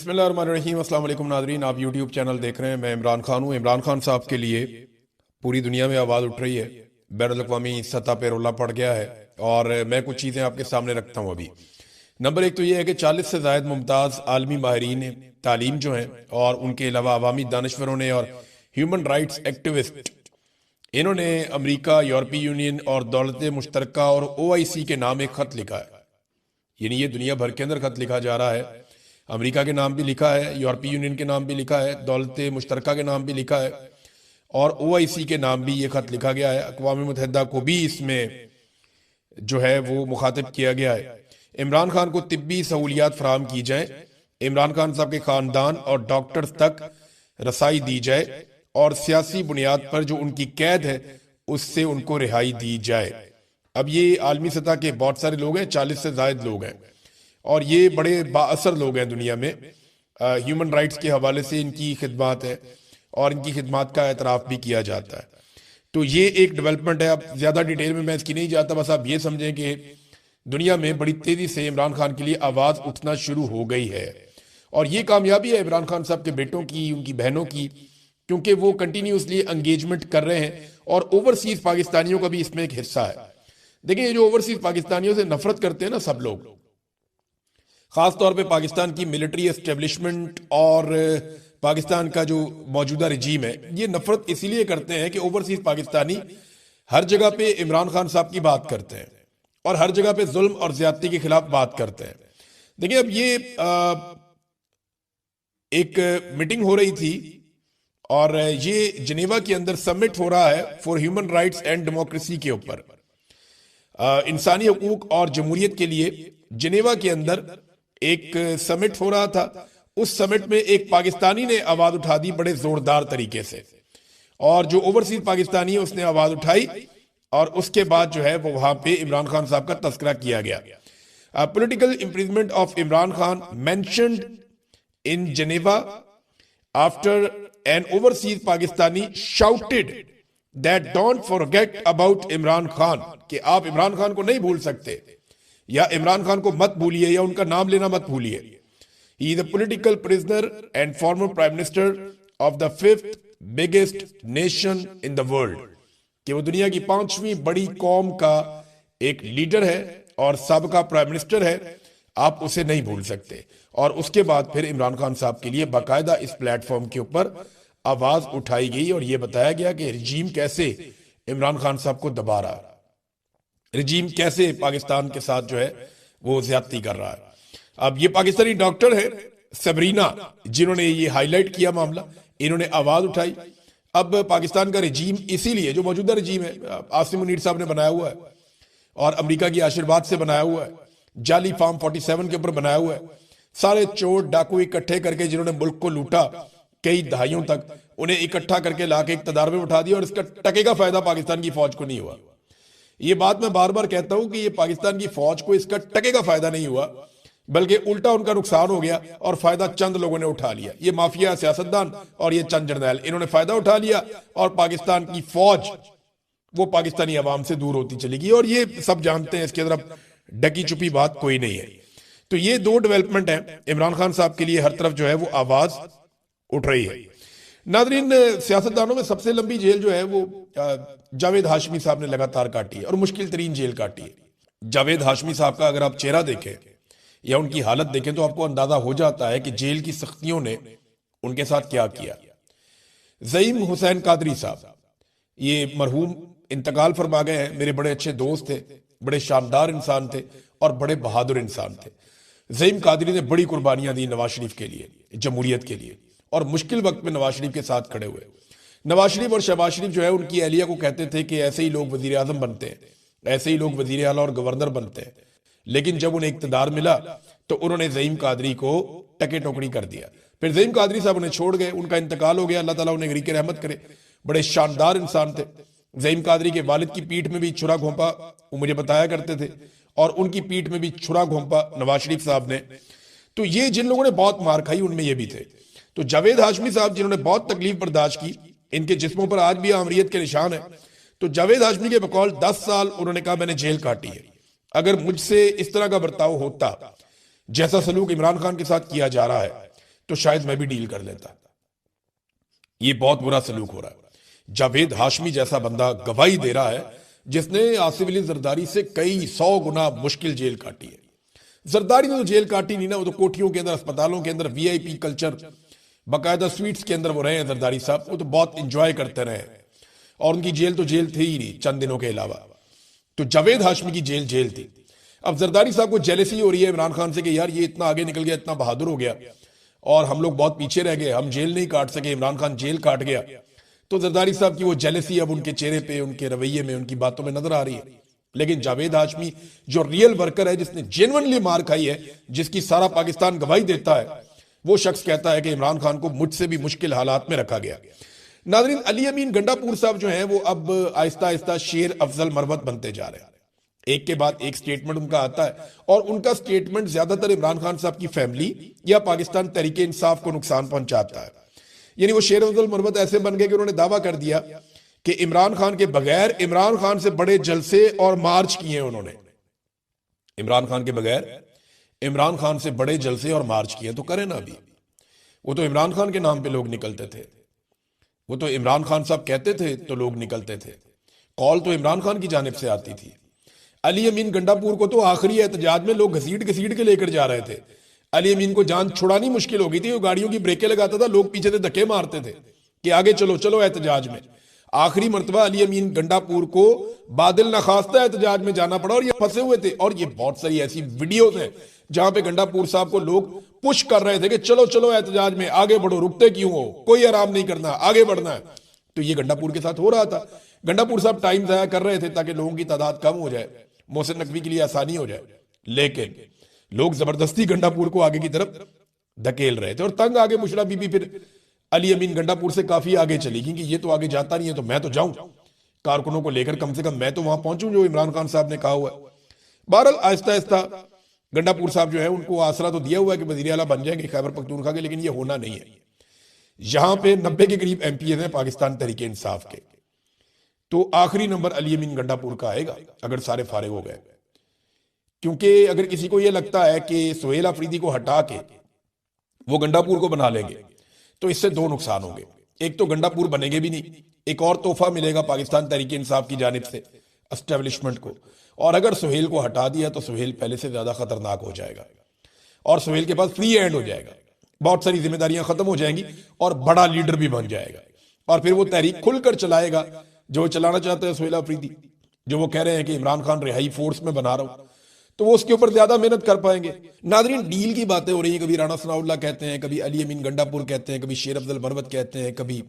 बिस्मिल्लाहिर्रहमानिर्रहीम। अस्सलाम वालेकुम नाज़रीन, आप यूट्यूब चैनल देख रहे हैं। मैं इमरान खान हूँ। इमरान खान साहब के लिए पूरी दुनिया में आवाज़ उठ रही है, बैनुल-अक़वामी सतह पर रोला पड़ गया है और मैं कुछ चीज़ें आपके सामने रखता हूँ अभी। नंबर एक तो ये है कि 40 से ज़ायद मुमताज़ आलमी माहिरीन तालीम जो हैं और उनके अलावा अवामी दानश्वरों ने और ह्यूमन राइट्स एक्टिविस्ट, इन्होंने अमरीका, यूरोपीय यूनियन और दौलत मुश्तरका और OIC के नाम एक ख़त लिखा है। यानी ये दुनिया भर के अंदर खत लिखा जा रहा है। अमेरिका के नाम भी लिखा है, यूरोपीय यूनियन के नाम भी लिखा है, दौलत मुश्तरका के नाम भी लिखा है और OIC के नाम भी ये खत लिखा गया है। अक़वाम मुत्तहिदा को भी इसमें जो है वो मुखातिब किया गया है। इमरान खान को तिब्बी सहूलियात फराहम की जाए, इमरान खान साहब के ख़ानदान और डॉक्टर्स तक रसाई दी जाए और सियासी बुनियाद पर जो उनकी कैद है उससे उनको रिहाई दी जाए। अब ये आलमी सतह के बहुत सारे लोग हैं, 40 से ज़ायद लोग हैं और ये बड़े बाअसर लोग हैं दुनिया में। ह्यूमन राइट्स के हवाले से इनकी खिदमत है और इनकी खिदमत का एतराफ़ भी किया जाता है। तो ये एक डेवलपमेंट है। अब ज़्यादा डिटेल में मैं इसकी नहीं जाता, बस आप ये समझें कि दुनिया में बड़ी तेज़ी से इमरान खान के लिए आवाज़ उठना शुरू हो गई है और ये कामयाबी है इमरान खान साहब के बेटों की, उनकी बहनों की, क्योंकि वो कंटिन्यूसली एंगेजमेंट कर रहे हैं और ओवरसीज़ पाकिस्तानियों का भी इसमें एक हिस्सा है। देखिए, जो ओवरसीज पाकिस्तानियों से नफरत करते हैं ना सब लोग, खास तौर पे पाकिस्तान की मिलिट्री एस्टेब्लिशमेंट और पाकिस्तान का जो मौजूदा रजीम है, ये नफरत इसीलिए करते हैं कि ओवरसीज पाकिस्तानी हर जगह पे इमरान खान साहब की बात करते हैं और हर जगह पे जुल्म और ज्यादती के खिलाफ बात करते हैं। देखिए, अब ये एक मीटिंग हो रही थी और ये जिनेवा के अंदर समिट हो रहा है for human rights and democracy के ऊपर, इंसानी हकूक और जमहूरियत के लिए जिनेवा के अंदर एक समिट हो रहा था। उस समिट में एक पाकिस्तानी ने आवाज उठा दी बड़े जोरदार तरीके से और जो ओवरसीज पाकिस्तानी है उसने आवाज उठाई और उसके बाद जो है वो वहां पे इमरान खान साहब का तस्करा किया गया। Political imprisonment of Imran Khan mentioned in Geneva after N overseas Pakistani shouted that don't forget about Imran Khan, कि आप इमरान खान को नहीं भूल सकते या इमरान खान को मत भूलिए या उनका नाम लेना मत भूलिए। He is a political prisoner and former prime minister of the 5th biggest nation in the world, कि वो दुनिया की 5वीं बड़ी कौम का एक लीडर है और सबका प्राइम मिनिस्टर है, आप उसे नहीं भूल सकते। और उसके बाद फिर इमरान खान साहब के लिए बाकायदा इस प्लेटफॉर्म के ऊपर आवाज उठाई गई और यह बताया गया कि रजीम कैसे इमरान खान साहब को दबा रहा है, रजीम कैसे पाकिस्तान के साथ जो है वो ज्यादती कर रहा है। अब ये पाकिस्तानी डॉक्टर है सबरीना जिन्होंने ये हाईलाइट किया मामला, इन्होंने आवाज उठाई। अब पाकिस्तान का रजीम, इसीलिए जो मौजूदा रजीम है आसिम मुनीर साहब ने बनाया हुआ है और अमेरिका की आशीर्वाद से बनाया हुआ है, जाली फार्म 47 के ऊपर बनाया हुआ है, सारे चोर डाकू इकट्ठे करके जिन्होंने मुल्क को लूटा कई दहाइयों तक, उन्हें इकट्ठा करके लाके इक़्तिदार में उठा दिया और इसका टके का फायदा पाकिस्तान की फौज को नहीं हुआ। ये बात मैं बार बार कहता हूं कि ये पाकिस्तान की फौज को इसका टके का फायदा नहीं हुआ, बल्कि उल्टा उनका नुकसान हो गया और फायदा चंद लोगों ने उठा लिया। ये माफिया सियासतदान और ये चंद जर्नैल, इन्होंने फायदा उठा लिया और पाकिस्तान की फौज वो पाकिस्तानी अवाम से दूर होती चली गई और ये सब जानते हैं, इसके अंदर डकी छुपी बात कोई नहीं है। तो ये दो डेवलपमेंट है इमरान खान साहब के लिए, हर तरफ जो है वो आवाज उठ रही है। नादरीन, सियासतदानों में सबसे लंबी जेल जो है वो जावेद हाशमी साहब ने लगातार काटी है और मुश्किल तरीन जेल काटी है। जावेद हाशमी साहब का अगर आप चेहरा देखें या उनकी हालत देखें तो आपको अंदाजा हो जाता है कि जेल की सख्तियों ने उनके साथ क्या किया। ज़ईम हुसैन कादरी साहब, ये मरहूम इंतकाल फरमा गए हैं, मेरे बड़े अच्छे दोस्त थे, बड़े शानदार इंसान थे और बड़े बहादुर इंसान थे। ज़ईम कादरी ने बड़ी कुर्बानियां दी नवाज शरीफ के लिए, जमहूरियत के लिए, और मुश्किल वक्त में नवाज शरीफ के साथ खड़े हुए। नवाज शरीफ और शहबाज शरीफ जो है उनकी अहलिया को कहते थे कि ऐसे ही लोग वजीर आजम बनते हैं, ऐसे ही लोग वजीर आला और गवर्नर बनते हैं, लेकिन जब उन्हें इक्तदार मिला तो उन्होंने ज़ईम कादरी को टके टोकरी कर दिया। फिर ज़ईम कादरी साहब उन्हें छोड़ गए, उनका इंतकाल हो गया, अल्लाह ताला उन्हें गरीक रहमत करे। बड़े शानदार इंसान थे। ज़ईम कादरी के वालिद की पीठ में भी छुरा घोंपा वो मुझे बताया करते थे और उनकी पीठ में भी छुरा घोंपा नवाज शरीफ साहब ने। तो ये जिन लोगों ने बहुत मार खाई उनमें ये भी थे। तो जावेद हाशमी साहब जिन्होंने बहुत तकलीफ बर्दाश्त की, इनके जिस्मों पर आज भी आमरीत के निशान है। तो जावेद हाशमी के बकौल 10 साल उन्होंने कहा मैंने जेल काटी है। अगर मुझसे इस तरह का बर्ताव होता जैसा सलूक इमरान खान के साथ किया जा रहा है तो शायद मैं भी डील कर लेता। ये बहुत बुरा सलूक हो रहा है। जावेद हाशमी जैसा बंदा गवाही दे रहा है, जिसने आसिफ अली जरदारी से कई 100 गुना मुश्किल जेल काटी है। जरदारी ने तो जेल काटी नहीं ना, वो तो कोठियों के अंदर, अस्पतालों के अंदर, वीआईपी कल्चर, बाकायदा स्वीट्स के अंदर वो रहे हैं जरदारी साहब। वो तो बहुत इंजॉय करते रहे, और उनकी जेल तो जेल थी ही नहीं चंद दिनों के अलावा। तो जावेद हाशमी की जेल जेल थी। अब जरदारी साहब को जेलसी हो रही है इमरान खान से कि यार ये इतना आगे निकल गया, इतना बहादुर हो गया, और हम लोग बहुत पीछे रह गए, हम जेल नहीं काट सके, इमरान खान जेल काट गया। तो जरदारी साहब की वो जेलसी अब उनके चेहरे पे, उनके रवैये में, उनकी बातों में नजर आ रही है। लेकिन जावेद हाशमी जो रियल वर्कर है, जिसने जेन्युइनली मार खाई है, जिसकी सारा पाकिस्तान गवाही देता है, वो शख्स कहता है कि इमरान खान को मुझसे भी मुश्किल हालात में रखा गया। नाज़रीन, अली अमीन गंडापुर साहब जो हैं वो अब आहिस्ता आहिस्ता शेर अफजल मरवत बनते जा रहे हैं। एक के बाद एक स्टेटमेंट उनका आता है, और उनका स्टेटमेंट ज्यादातर इमरान खान साहब की फैमिली या पाकिस्तान तहरीके इंसाफ को नुकसान पहुंचाता है। यानी वो शेर अफजल मरवत ऐसे बन गए कि उन्होंने दावा कर दिया कि इमरान खान के बगैर इमरान खान से बड़े जलसे और मार्च किए उन्होंने। इमरान खान के बगैर इमरान खान से बड़े जलसे और मार्च किए, तो करें ना। अभी वो तो इमरान खान के नाम पे लोग निकलते थे, वो तो इमरान खान साहब कहते थे तो लोग निकलते थे, कॉल तो इमरान खान की जानिब से आती थी। अली अमीन गंडापुर को तो आखिरी एहतजाज में लोग घसीट घसीट के लेकर जा रहे थे। अली अमीन को जान छुड़ानी मुश्किल हो गई थी, वो गाड़ियों की ब्रेकें लगाता था, लोग पीछे से धक्के मारते थे कि आगे चलो चलो एहतजाज में। आखिरी मरतबा अली अमीन गंडापुर को बादल नखास्ता एहतजाज में जाना पड़ा, और ये फंसे हुए थे। और ये बहुत सारी ऐसी वीडियोस हैं जहां पे गंडापुर साहब को लोग पुश कर रहे थे कि चलो चलो एहतजाज में आगे बढ़ो, रुकते क्यों हो, कोई आराम नहीं करना, आगे बढ़ना है। तो ये गंडापुर के साथ हो रहा था। गंडापुर साहब टाइम जाया कर रहे थे ताकि लोगों की तादाद कम हो जाए, मोहसिन नकवी के लिए आसानी हो जाए। लेकिन लोग जबरदस्ती गंडापुर को आगे की तरफ धकेल रहे थे, और तंग आगे मुशरा बीबी फिर अली अमीन गंडापुर से काफी आगे चली, क्योंकि ये तो आगे जाता नहीं है, तो मैं तो जाऊं कारकुनों को लेकर, कम से कम मैं तो वहां पहुंचूं जो इमरान खान साहब ने कहा हुआ है। बहरहाल आहिस्ता आहिस्ता गंडापुर साहब जो है उनको आसरा तो दिया हुआ है कि वजीर आला बन जाएंगे खैबर पख्तूनख्वा के, लेकिन ये होना नहीं है। यहां पे 90 के करीब एमपी हैं पाकिस्तान तहरीके इंसाफ के, तो आखिरी नंबर अली अमीन गंडापुर का आएगा अगर सारे फारिग हो गए। क्योंकि अगर किसी को यह लगता है कि सुहेल अफरीदी को हटा के वो गंडापुर को बना लेंगे, तो इससे दो नुकसान होंगे। एक तो गंडापुर बनेंगे भी नहीं, एक और तोहफा मिलेगा पाकिस्तान तहरीके इंसाफ की जानिब से एस्टेब्लिशमेंट को, और अगर सुहेल को हटा दिया तो सुहेल पहले से ज्यादा खतरनाक हो जाएगा, और सुहेल के पास फ्री हैंड हो जाएगा, बहुत सारी जिम्मेदारियां खत्म हो जाएंगी, और बड़ा लीडर भी बन जाएगा। और फिर वो तहरीक खुलकर चलाएगा जो चलाना चाहते हैं सुहेल अफरीदी, जो वो कह रहे हैं कि इमरान खान रिहाई फोर्स में बना रहा हूं, तो वो उसके ऊपर ज्यादा मेहनत कर पाएंगे। नादरीन, डील की बातें हो रही हैं, कभी राणा सनाउल्लाह कहते हैं, कभी अली अमीन गंडापुर कहते हैं, कभी शेर अफजल मरवत कहते हैं, कभी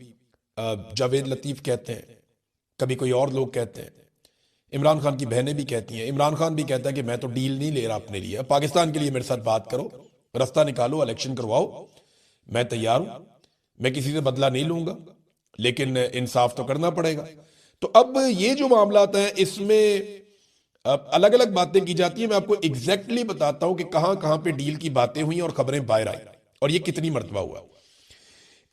जावेद लतीफ कहते हैं, कभी कोई और लोग कहते हैं, इमरान खान की बहनें भी कहती हैं, इमरान खान भी कहता है कि मैं तो डील नहीं ले रहा अपने लिए, पाकिस्तान के लिए मेरे साथ बात करो, रास्ता निकालो, इलेक्शन करवाओ, मैं तैयार हूं, मैं किसी से बदला नहीं लूंगा, लेकिन इंसाफ तो करना पड़ेगा। तो अब ये जो मामला है इसमें अलग अलग बातें की जाती है। मैं आपको एग्जैक्टली बताता हूं कि कहां कहां पे डील की बातें हुई और खबरें बाहर आई, और ये कितनी मरतबा हुआ।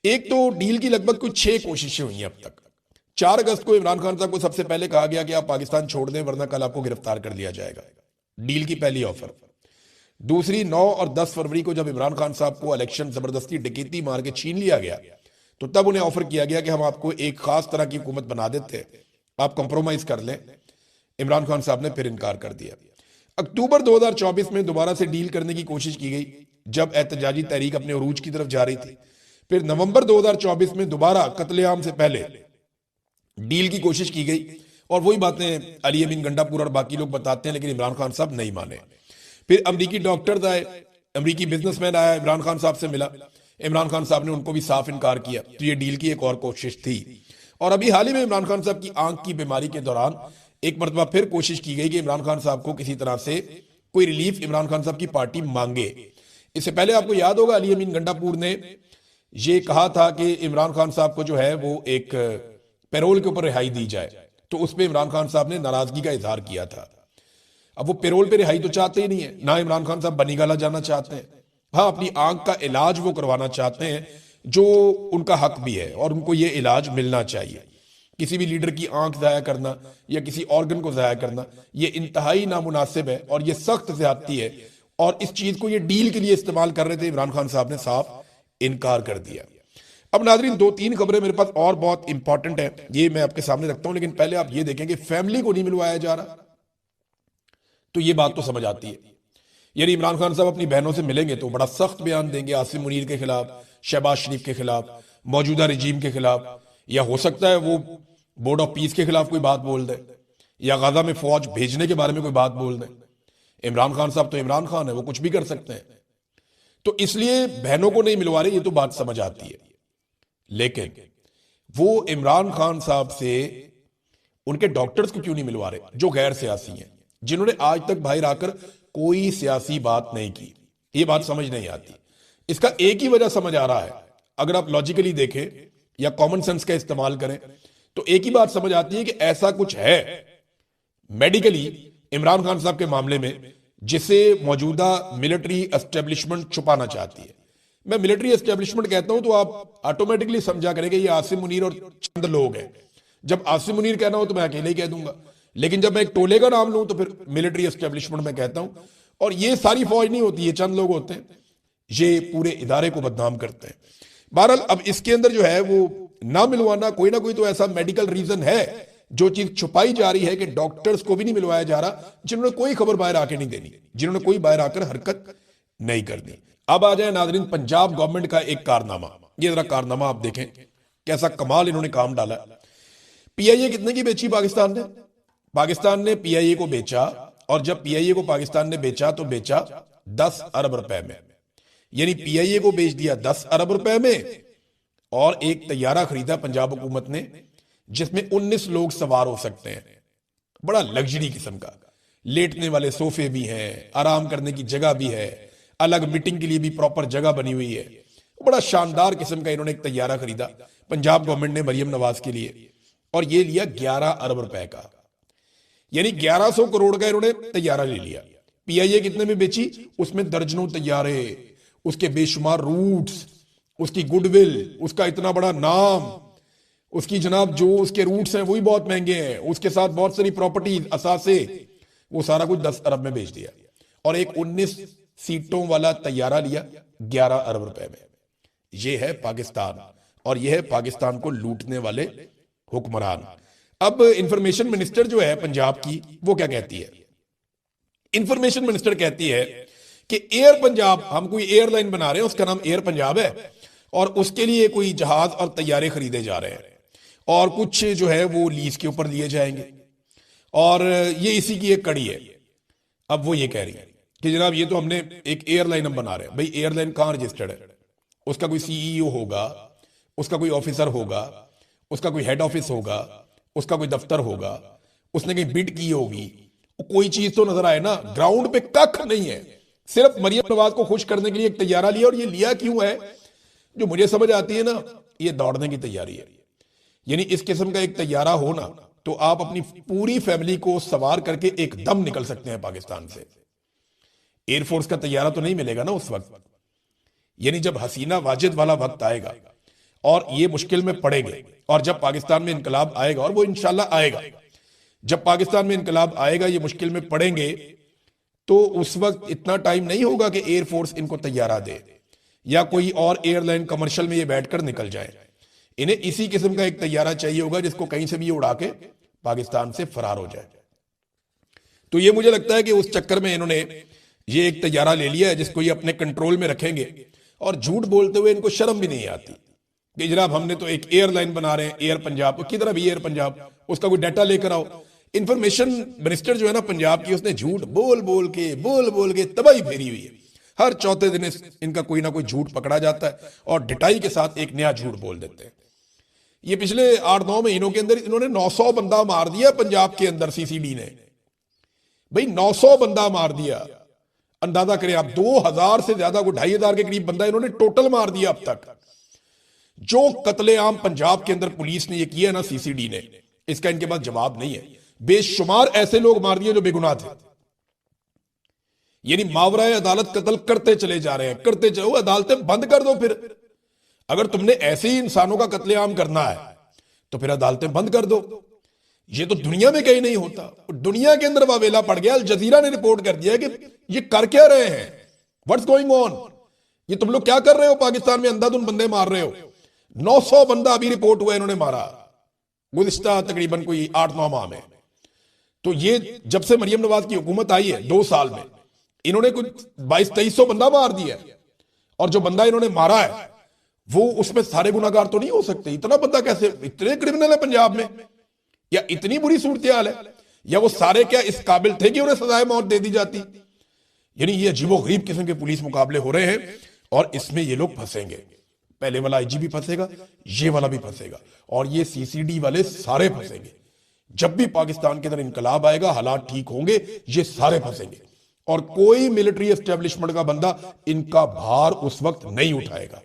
एक तो डील की लगभग कुछ 6 कोशिशें हुई हैं अब तक। 4 अगस्त को इमरान खान साहब को सबसे पहले कहा गया कि आप पाकिस्तान छोड़ दें वरना कल आपको गिरफ्तार कर लिया जाएगा, डील की पहली ऑफर। दूसरी 9 और 10 फरवरी को जब इमरान खान साहब को इलेक्शन जबरदस्ती डकैती मार के छीन लिया गया, तो तब उन्हें ऑफर किया गया कि हम आपको एक खास तरह की हुकूमत बना देते हैं, आप कंप्रोमाइज कर लें। इमरान खान साहब ने फिर इनकार कर दिया। अक्टूबर 2024 में दोबारा से डील करने की कोशिश की गई जब एहतजाजी तहरीक अपने उरूज की तरफ जा रही थी। फिर नवंबर 2024 में दोबारा कत्लेआम से पहले डील की कोशिश की गई, और वही बातें अली अमीन गंडापुर और बाकी लोग बताते हैं, लेकिन इमरान खान साहब नहीं माने। फिर अमरीकी डॉक्टर्स आए, अमरीकी बिजनेसमैन आया, इमरान खान साहब से मिला, इमरान खान साहब ने उनको भी साफ इनकार किया। तो ये डील की एक और कोशिश थी। और अभी हाल ही में इमरान खान साहब की आंख की बीमारी के दौरान एक मरतबा फिर कोशिश की गई कि इमरान खान साहब को किसी तरह से कोई रिलीफ इमरान खान साहब की पार्टी मांगे। इससे पहले आपको याद होगा अली अमीन गंडापुर ने ये कहा था कि इमरान खान साहब को जो है वो एक पैरोल के ऊपर रिहाई दी जाए, तो उस पर इमरान खान साहब ने नाराजगी का इजहार किया था। अब वो पैरोल पे रिहाई तो चाहते ही नहीं है, ना इमरान खान साहब बनीगाला जाना चाहते हैं। हाँ, अपनी आंख का इलाज वो करवाना चाहते हैं, जो उनका हक भी है और उनको ये इलाज मिलना चाहिए। किसी भी लीडर की आंख जाया करना या किसी ऑर्गन को जाया करना ये इंतहाई नामुनासिब है और ये सख्त ज्यादती है, और इस चीज को ये डील के लिए इस्तेमाल कर रहे थे। इमरान खान साहब ने साफ इनकार कर दिया। अब नाजरीन, दो तीन खबरें मेरे पास और बहुत इंपॉर्टेंट है, ये मैं आपके सामने रखता हूं, लेकिन पहले आप ये देखें कि फैमिली को नहीं मिलवाया जा रहा, तो ये बात तो समझ आती है। यानी इमरान खान साहब अपनी बहनों से मिलेंगे तो बड़ा सख्त बयान देंगे आसिम मुनीर के खिलाफ, शहबाज शरीफ के खिलाफ, मौजूदा रजीम के खिलाफ, या हो सकता है वो बोर्ड ऑफ पीस के खिलाफ कोई बात बोल दे, या गाजा में फौज भेजने के बारे में कोई बात बोल दे। इमरान खान साहब तो इमरान खान है, वो कुछ भी कर सकते हैं। तो इसलिए बहनों को नहीं मिलवा रहे, ये तो बात समझ आती है। लेकिन वो इमरान खान साहब से उनके डॉक्टर्स को क्यों नहीं मिलवा रहे जो गैर सियासी हैं, जिन्होंने आज तक बाहर आकर कोई सियासी बात नहीं की? ये बात समझ नहीं आती। इसका एक ही वजह समझ आ रहा है, अगर आप लॉजिकली देखें या कॉमन सेंस का इस्तेमाल करें तो एक ही बात समझ आती है कि ऐसा कुछ है मेडिकली इमरान खान साहब के मामले में जिसे मौजूदा मिलिट्री एस्टेब्लिशमेंट छुपाना चाहती है। मैं मिलिट्री एस्टेब्लिशमेंट कहता हूं तो आप ऑटोमेटिकली समझा करेंगे ये आसिम मुनीर और चंद लोग हैं। जब आसिम मुनीर कहना हो तो मैं अकेले ही कह दूंगा, लेकिन जब मैं एक टोले का नाम लूं तो फिर मिलिट्री एस्टेब्लिशमेंट में कहता हूं। और ये सारी फौज नहीं होती, ये चंद लोग होते हैं, ये पूरे इदारे को बदनाम करते हैं। बहरहाल अब इसके अंदर जो है वो ना मिलवाना, कोई ना कोई तो ऐसा मेडिकल रीजन है, जो चीज छुपाई जा रही है कि डॉक्टर्स को भी नहीं मिलवाया जा रहा, जिन्होंने कोई खबर बाहर आके नहीं देनी, जिन्होंने कोई बाहर आकर हरकत नहीं करनी। अब आ जाए नाजरीन पंजाब गवर्नमेंट का एक कारनामा। ये जरा कारनामा आप देखें, कैसा कमाल इन्होंने काम डाला। पीआईए कितने की बेची पाकिस्तान ने? पाकिस्तान ने पीआईए को बेचा, और जब पीआईए को पाकिस्तान ने बेचा तो बेचा 10 अरब रुपए में। यानी पीआईए को बेच दिया 10 अरब रुपए में, और एक तैयारा खरीदा पंजाब हुकूमत ने जिसमें 19 लोग सवार हो सकते हैं। बड़ा लग्जरी किस्म का, लेटने वाले सोफे भी हैं, आराम करने की जगह भी है, अलग मीटिंग के लिए भी प्रॉपर जगह बनी हुई है। बड़ा शानदार किस्म का इन्होंने एक तैयारा खरीदा पंजाब गवर्नमेंट ने मरियम नवाज के लिए, और ये लिया 11 अरब रुपए का। यानी 1100 करोड़ का इन्होंने तैयारा ले लिया। पीआईए कितने में बेची? उसमें दर्जनों तैयारे, उसके बेशुमार रूट्स, उसकी गुडविल, उसका इतना बड़ा नाम, उसकी जनाब जो उसके रूट्स हैं वही बहुत महंगे हैं, उसके साथ बहुत सारी प्रॉपर्टीज, असासे, वो सारा कुछ 10 अरब में बेच दिया। और एक 19 सीटों वाला तैयारा लिया 11 अरब रुपए में। यह है पाकिस्तान, और यह है पाकिस्तान को लूटने वाले हुक्मरान। अब इंफॉर्मेशन मिनिस्टर जो है पंजाब की, वो क्या कहती है? इंफॉर्मेशन मिनिस्टर कहती है कि एयर पंजाब, हम कोई एयरलाइन बना रहे हैं, उसका नाम एयर पंजाब है, और उसके लिए कोई जहाज और तैयारे खरीदे जा रहे हैं, और कुछ जो है वो लीज के ऊपर दिए जाएंगे, और ये इसी की एक कड़ी है। अब वो ये कह रही है कि जनाब ये तो हमने एक एयरलाइन हम बना रहे हैं। भाई एयरलाइन कहां रजिस्टर्ड है? उसका कोई सीईओ होगा, उसका कोई ऑफिसर होगा, उसका कोई हेड ऑफिस होगा, उसका कोई दफ्तर होगा, उसने कहीं बिड की होगी, कोई चीज तो नजर आए ना। ग्राउंड पे कख नहीं है, सिर्फ मरियम नवाज को खुश करने के लिए एक तैयारा लिया। और ये लिया क्यों है, जो मुझे समझ आती है ना, ये दौड़ने की तैयारी है। यानी इस किस्म का एक तैयारा हो ना, तो आप अपनी पूरी फैमिली को सवार करके एकदम निकल सकते हैं पाकिस्तान से। एयरफोर्स का तैयारा तो नहीं मिलेगा ना उस वक्त। यानी जब हसीना वाजिद वाला वक्त आएगा और ये मुश्किल में पड़ेंगे, और जब पाकिस्तान में इनकलाब आएगा, और वो इंशाल्लाह आएगा, जब पाकिस्तान में इनकलाब आएगा, ये मुश्किल में पड़ेंगे, तो उस वक्त इतना टाइम नहीं होगा कि एयरफोर्स इनको तैयारा दे, या कोई और एयरलाइन कमर्शियल में ये बैठकर निकल जाए। इन्हें इसी किस्म का एक तैयारा चाहिए होगा जिसको कहीं से भी उड़ा के पाकिस्तान से फरार हो जाए। तो ये मुझे लगता है कि उस चक्कर में इन्होंने ये एक तैयारा ले लिया है जिसको ये अपने कंट्रोल में रखेंगे, और झूठ बोलते हुए इनको शर्म भी नहीं आती कि जनाब हमने तो एक एयरलाइन बना रहे हैं, एयर पंजाब। किधर अभी एयर पंजाब? उसका कोई डाटा लेकर आओ। इंफॉर्मेशन मिनिस्टर जो है ना पंजाब की, उसने झूठ बोल बोल के तबाही फेरी हुई है। हर चौथे दिन इनका कोई ना कोई झूठ पकड़ा जाता है, और ढिटाई के साथ एक नया झूठ बोल देते हैं। ये पिछले 8-9 महीनों के अंदर इन्होंने 900 बंदा मार दिया पंजाब के अंदर। सीसीडी ने भाई 900 बंदा मार दिया। अंदाजा करें आप, 2000 से ज्यादा, को 2500 के करीब बंदा इन्होंने टोटल मार दिया अब तक। जो कत्लेआम पंजाब के अंदर पुलिस ने ये किया ना सीसीडी ने, इसका इनके पास जवाब नहीं है। बेशुमार ऐसे लोग मार दिए जो बेगुनाह थे। यानी मावराए अदालत कत्ल करते चले जा रहे हैं, करते चलो। अदालतें बंद कर दो फिर। अगर तुमने ऐसे ही इंसानों का कत्लेआम करना है तो फिर अदालतें बंद कर दो। ये तो दुनिया में कहीं नहीं होता। दुनिया के अंदर वावेला पड़ गया। अल जजीरा ने रिपोर्ट कर दिया कि ये कर क्या रहे हैं, व्हाट्स गोइंग ऑन। ये तुम लोग क्या कर रहे हो? पाकिस्तान में अंधाधुंध बंदे मार रहे हो। 900 बंदा अभी रिपोर्ट हुआ इन्होंने मारा गुज़िश्ता तकरीबन कोई 8-9 माह में। तो ये जब से मरियम नवाज की हुकूमत आई है 2 साल में इन्होंने कुछ 2200-2300 बंदा मार दिया है। और जो बंदा इन्होंने मारा है वो उसमें सारे गुनाहगार तो नहीं हो सकते। इतना बंदा कैसे, इतने क्रिमिनल है पंजाब में, या इतनी बुरी सूरत हाल है, या वो सारे क्या इस काबिल थे कि उन्हें सजाए मौत दे दी जाती? यानी ये अजीबोगरीब किस्म के पुलिस मुकाबले हो रहे हैं और इसमें ये लोग फंसेंगे। पहले वाला आईजी भी फंसेगा, ये वाला भी फंसेगा, और ये सीसीडी वाले सारे फंसेंगे। जब भी पाकिस्तान के अंदर इनकलाब आएगा, हालात ठीक होंगे, ये सारे फंसेंगे और कोई मिलिट्री एस्टेब्लिशमेंट का बंदा इनका भार उस वक्त नहीं उठाएगा।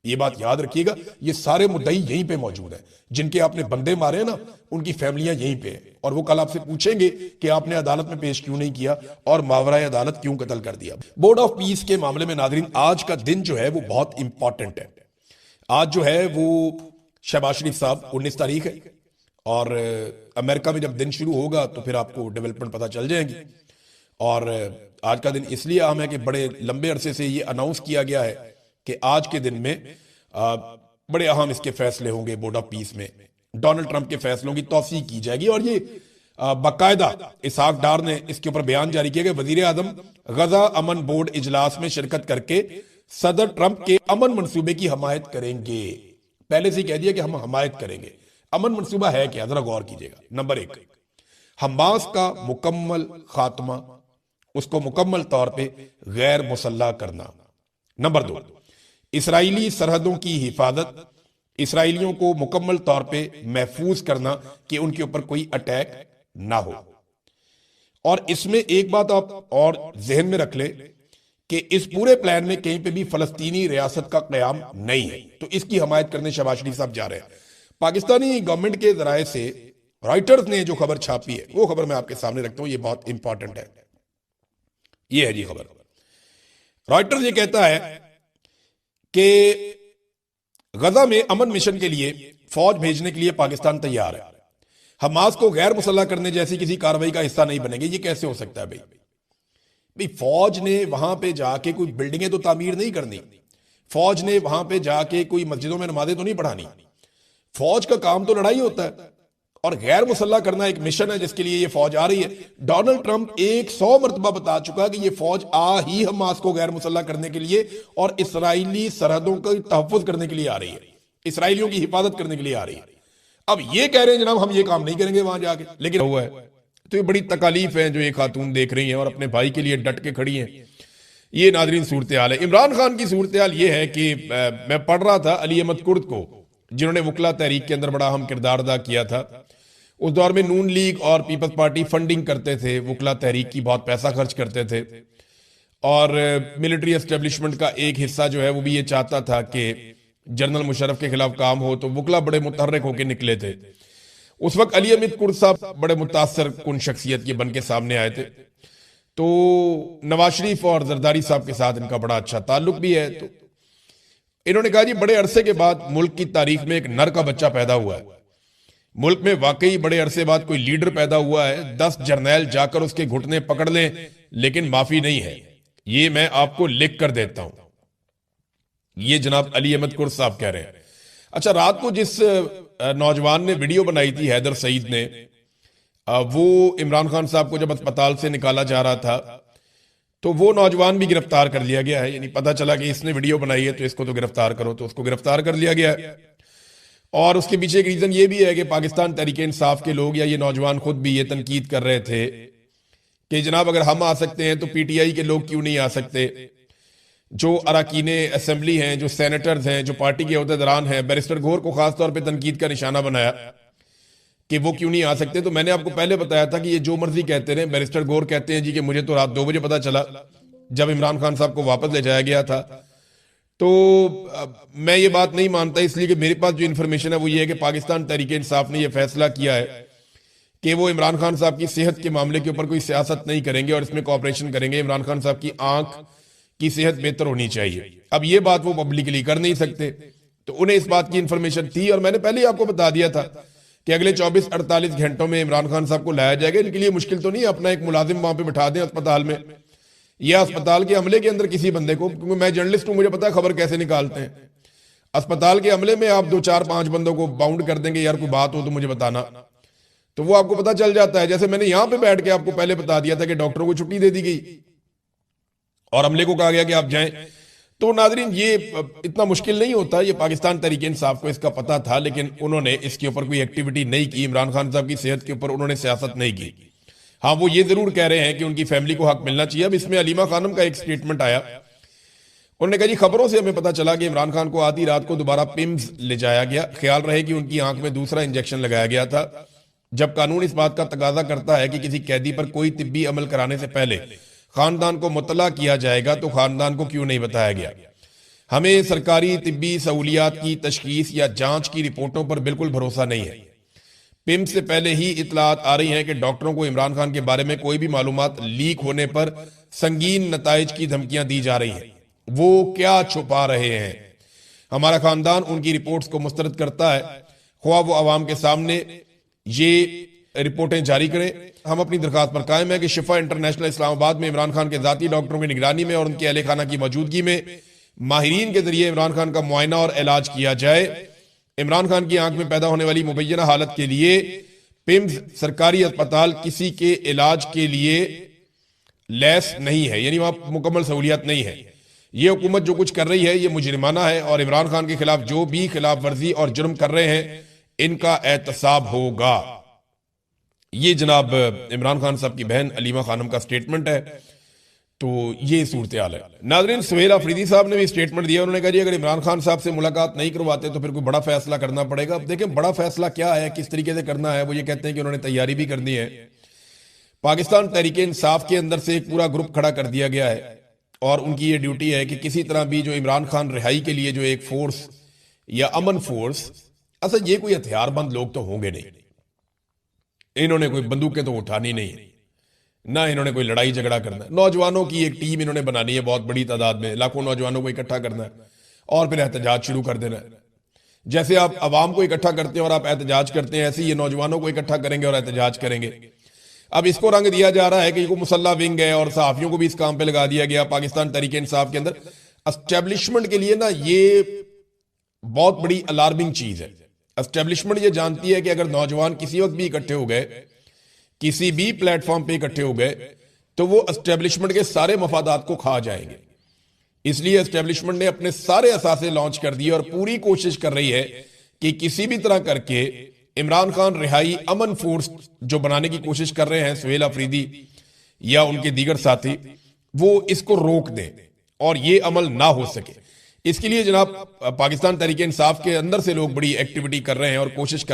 ये बात याद रखिएगा। ये सारे मुद्दई यहीं पे मौजूद हैं। जिनके आपने बंदे मारे हैं ना, उनकी फैमिलियां यहीं पे हैं और वो कल आपसे पूछेंगे कि आपने अदालत में पेश क्यों नहीं किया और मावराए अदालत क्यों कत्ल कर दिया। बोर्ड ऑफ पीस के मामले में नाज़रीन, आज का दिन जो है वो बहुत इंपॉर्टेंट है। आज जो है वो शहबाज शरीफ साहब 19 तारीख है और अमेरिका में जब दिन शुरू होगा तो फिर आपको डेवलपमेंट पता चल जाएगी। और आज का दिन इसलिए अहम है कि बड़े लंबे अरसे से ये अनाउंस किया गया है कि आज के दिन में बड़े अहम इसके फैसले होंगे। बोर्ड ऑफ पीस में डोनाल्ड ट्रंप के फैसलों की तौसीक की जाएगी और ये बाकायदा इसहाक डार ने इसके ऊपर बयान जारी किया कि वजीर आजम गजा अमन बोर्ड इजलास में शिरकत करके सदर ट्रंप के अमन मंसूबे की हमायत करेंगे। पहले से ही कह दिया कि हम हमायत करेंगे। अमन मंसूबा है क्या, जरा गौर कीजिएगा। नंबर 1, हमास का मुकम्मल खात्मा, उसको मुकम्मल तौर पे गैर मुसल्लह करना। नंबर 2, इसराइली सरहदों की हिफाजत, इसराइलियों को मुकम्मल तौर पे महफूज करना कि उनके ऊपर कोई अटैक ना हो। और इसमें एक बात आप और जहन में रख ले कि इस पूरे प्लान में कहीं पे भी फलस्तीनी रियासत का कयाम नहीं है, तो इसकी हमायत करने शहबाज शरीफ साहब जा रहे हैं। पाकिस्तानी गवर्नमेंट के जराये से रॉयटर्स ने जो खबर छापी है वो खबर मैं आपके सामने रखता हूं, ये बहुत इंपॉर्टेंट है। ये है जी खबर। रॉयटर्स ये कहता है कि गजा में अमन मिशन के लिए फौज भेजने के लिए पाकिस्तान तैयार है। हमास को गैर मुसल्लह करने जैसी किसी कार्रवाई का हिस्सा नहीं बनेंगे। ये कैसे हो सकता है भाई? फौज ने वहां पे जाके कोई बिल्डिंगें तो तामीर नहीं करनी, फौज ने वहां पे जाके कोई मस्जिदों में नमाजें तो नहीं पढ़ानी। फौज का काम तो लड़ाई होता है और गैर मुसल्लह करना एक मिशन है जिसके लिए ये फौज आ रही है। डोनाल्ड ट्रंप 100 मरतबा बता चुका कि ये फौज आ ही हमास को गैर मुसल्लह करने के लिए और इसराइली सरहदों का तहफ़्फ़ुज़ करने के लिए आ रही है, इसराइलियों की हिफाजत करने के लिए आ रही है। अब ये कह रहे हैं जनाब हम ये काम नहीं करेंगे वहां जाके, लेकिन हुआ है। तो ये बड़ी तकालीफ है जो ये खातून देख रही हैं और अपने भाई के लिए डट के खड़ी हैं। ये नाज़रीन सूरत हाल है। इमरान खान की सूरत हाल ये है कि मैं पढ़ रहा था अली अहमद कुर्द को, जिन्होंने वकला तहरीक के अंदर बड़ा अहम किरदार अदा किया था। उस दौर में नून लीग और पीपल्स पार्टी फंडिंग करते थे, वकला तहरीक की बहुत पैसा खर्च करते थे और मिलिट्री एस्टेब्लिशमेंट का एक हिस्सा जो है वो भी ये चाहता था कि जनरल मुशर्रफ के खिलाफ काम हो, तो वकला बड़े मुतहर्रिक होकर निकले थे। उस वक्त अली अहमद कुर्द साहब बड़े मुतासर कुन शख्सियत के बन के सामने आए थे। तो नवाज शरीफ और जरदारी साहब के साथ इनका बड़ा अच्छा ताल्लुक भी है। तो इन्होंने कहा जी बड़े अरसे के बाद मुल्क की तारीख में एक नर का बच्चा पैदा हुआ है। मुल्क में वाकई बड़े अरसे बाद कोई लीडर पैदा हुआ है। 10 जर्नैल जाकर उसके घुटने पकड़ लें लेकिन माफी नहीं है, ये मैं आपको लिख कर देता हूं। ये जनाब अली अहमद कुर्द साहब कह रहे हैं। अच्छा, रात को जिस नौजवान ने वीडियो बनाई थी, हैदर सईद ने, वो इमरान खान साहब को जब अस्पताल से निकाला जा रहा था तो वो नौजवान भी गिरफ्तार कर लिया गया है। यानी पता चला कि इसने वीडियो बनाई है तो इसको तो गिरफ्तार करो, तो उसको गिरफ्तार कर लिया गया है। और उसके पीछे एक रीजन ये भी है कि पाकिस्तान तहरीक इंसाफ के लोग या ये नौजवान खुद भी ये तनकीद कर रहे थे कि जनाब अगर हम आ सकते हैं तो पीटीआई के लोग क्यों नहीं आ सकते। जो अरकान असेंबली हैं, जो सेनेटर्स हैं, जो पार्टी के अहदेदारान हैं, बैरिस्टर गौहर को खासतौर पर तनकीद का निशाना बनाया कि वो क्यों नहीं आ सकते। तो मैंने आपको पहले बताया था कि ये जो मर्जी कहते रहे। बैरिस्टर गौहर कहते हैं जी कि मुझे तो रात 2 बजे पता चला जब इमरान खान साहब को वापस ले जाया गया था। तो मैं ये बात नहीं मानता, इसलिए कि मेरे पास जो इन्फॉर्मेशन है वो ये है कि पाकिस्तान तहरीक इंसाफ ने यह फैसला किया है कि वो इमरान खान साहब की सेहत के मामले के ऊपर कोई सियासत नहीं करेंगे और इसमें कोऑपरेशन करेंगे। इमरान खान साहब की आंख की सेहत बेहतर होनी चाहिए। अब ये बात वो पब्लिकली कर नहीं सकते, तो उन्हें इस बात की इंफॉर्मेशन थी और मैंने पहले ही आपको बता दिया था कि अगले 24-48 घंटों में इमरान खान साहब को लाया जाएगा। इनके लिए मुश्किल तो नहीं है, अपना एक मुलाजिम वहां पे बिठा दें अस्पताल में, या अस्पताल के अमले के अंदर किसी बंदे को, क्योंकि मैं जर्नलिस्ट हूं, मुझे पता है खबर कैसे निकालते हैं। अस्पताल के अमले में आप 2 4 5 बंदों को बाउंड कर देंगे, यार कोई बात हो तो मुझे बताना, तो वो आपको पता चल जाता है। जैसे मैंने यहां पे बैठ के आपको पहले बता दिया था कि डॉक्टरों को छुट्टी दे दी गई और अमले को कहा गया कि आप जाएं। तो नाजरीन, ये इतना मुश्किल नहीं होता, ये पाकिस्तान तहरीक इंसाफ को इसका पता था, लेकिन उन्होंने इसके ऊपर कोई एक्टिविटी नहीं की। इमरान खान साहब की सेहत के ऊपर उन्होंने सियासत नहीं की। हाँ, वो ये जरूर कह रहे हैं कि उनकी फैमिली को हक मिलना चाहिए। अब इसमें अलीमा खानम का एक स्टेटमेंट आया, उन्होंने कहा जी खबरों से हमें पता चला कि इमरान खान को आधी रात को दोबारा पिम्स ले जाया गया, ख्याल रहे कि उनकी आंख में दूसरा इंजेक्शन लगाया गया था। जब कानून इस बात का तकाजा करता है कि किसी कैदी पर कोई तिब्बी अमल कराने से पहले खानदान को मुतला किया जाएगा, तो खानदान को क्यों नहीं बताया गया? हमें सरकारी तिब्बी सहूलियात की तशखीस या जांच की रिपोर्टों पर बिल्कुल भरोसा नहीं है। पिम्स से पहले ही इतलात आ रही हैं कि डॉक्टरों को इमरान खान के बारे में कोई भी मालूमात लीक होने पर संगीन नताइज की धमकियां दी जा रही हैं। वो क्या छुपा रहे हैं? हमारा खानदान उनकी रिपोर्ट्स को मुस्तरद करता है, ख्वाह वो अवाम के सामने ये रिपोर्टें जारी करें। हम अपनी दरखास्त पर कायम है कि शिफा इंटरनेशनल इस्लामाबाद में इमरान खान के जाती डॉक्टरों की निगरानी में और उनके अहले खाना की मौजूदगी में माहिरीन के जरिए इमरान खान का मुआयना और इलाज किया जाए। इमरान खान की आंख में पैदा होने वाली मुबैना हालत के लिए पिम्स सरकारी अस्पताल किसी के इलाज के लिए लैस नहीं है, यानी वहां मुकम्मल सहूलियत नहीं है। ये हुकूमत जो कुछ कर रही है ये मुजरिमाना है और इमरान खान के खिलाफ जो भी खिलाफ वर्जी और जुर्म कर रहे हैं इनका एहतसाब होगा। ये जनाब इमरान खान साहब की बहन अलीमा खानम का स्टेटमेंट है। तो ये सूरत हाल है। नाजरीन, सुहेल अफरीदी साहब ने भी स्टेटमेंट दिया, उन्होंने कहा जी अगर इमरान खान साहब से मुलाकात नहीं करवाते तो फिर कोई बड़ा फैसला करना पड़ेगा। अब देखें बड़ा फैसला क्या है, किस तरीके से करना है। वो ये कहते हैं कि उन्होंने तैयारी भी करनी है। पाकिस्तान तहरीक इंसाफ के अंदर से एक पूरा ग्रुप खड़ा कर दिया गया है और उनकी ये ड्यूटी है कि किसी तरह भी जो इमरान खान रिहाई के लिए जो एक फोर्स या अमन फोर्स, अच्छा ये कोई हथियारबंद लोग तो होंगे नहीं, इन्होंने कोई बंदूकें तो उठानी नहीं है, ना इन्होंने कोई लड़ाई झगड़ा करना है। नौजवानों की एक टीम इन्होंने बनानी है, बहुत बड़ी तादाद में, लाखों नौजवानों को इकट्ठा करना है और फिर एहतजाज शुरू कर देना है। जैसे आप अवाम को इकट्ठा करते हैं और आप एहतजाज करते हैं, ऐसे ये नौजवानों को इकट्ठा करेंगे और एहतजाज करेंगे। अब इसको रंग दिया जा रहा है कि कोई मुसल्ला विंग है और सहाफियों को भी इस काम पे लगा दिया गया। पाकिस्तान तहरीक इंसाफ के अंदर एस्टेब्लिशमेंट के लिए ना ये बहुत बड़ी अलार्मिंग चीज है। एस्टेब्लिशमेंट ये जानती है कि अगर नौजवान किसी वक्त भी इकट्ठे हो गए, किसी भी प्लेटफॉर्म पे इकट्ठे हो गए, तो वो एस्टेब्लिशमेंट के सारे मफादात को खा जाएंगे। इसलिए एस्टेब्लिशमेंट ने अपने सारे असासे लॉन्च कर दिए और पूरी कोशिश कर रही है कि किसी भी तरह करके इमरान खान रिहाई अमन फोर्स जो बनाने की कोशिश कर रहे हैं सुहेल अफरीदी या उनके दीगर साथी, वो इसको रोक दें और ये अमल ना हो सके। इसके लिए जनाब पाकिस्तान तहरीक इंसाफ के अंदर से लोग बड़ी एक्टिविटी कर रहे हैं और कोशिश कर